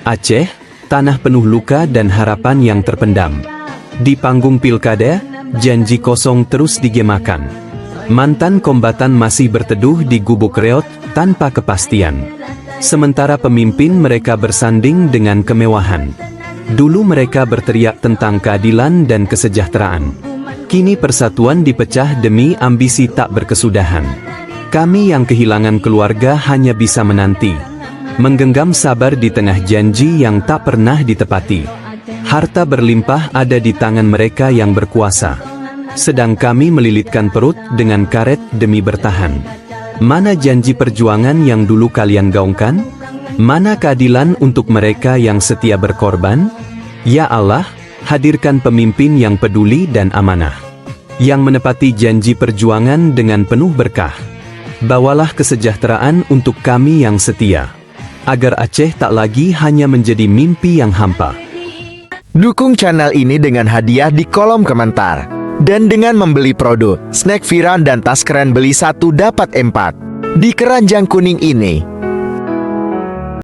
Aceh, tanah penuh luka dan harapan yang terpendam. Di panggung pilkada, janji kosong terus digemakan. Mantan kombatan masih berteduh di gubuk reot tanpa kepastian. Sementara pemimpin mereka bersanding dengan kemewahan. Dulu mereka berteriak tentang keadilan dan kesejahteraan. Kini persatuan dipecah demi ambisi tak berkesudahan. Kami yang kehilangan keluarga hanya bisa menanti, menggenggam sabar di tengah janji yang tak pernah ditepati. Harta berlimpah ada di tangan mereka yang berkuasa, sedang kami melilitkan perut dengan karet demi bertahan. Mana janji perjuangan yang dulu kalian gaungkan? Mana keadilan untuk mereka yang setia berkorban? Ya Allah, hadirkan pemimpin yang peduli dan amanah, yang menepati janji perjuangan dengan penuh berkah. Bawalah kesejahteraan untuk kami yang setia, agar Aceh tak lagi hanya menjadi mimpi yang hampa. Dukung channel ini dengan hadiah di kolom komentar. Dan dengan membeli produk snack viral dan tas keren beli 1 dapat 4 di keranjang kuning ini.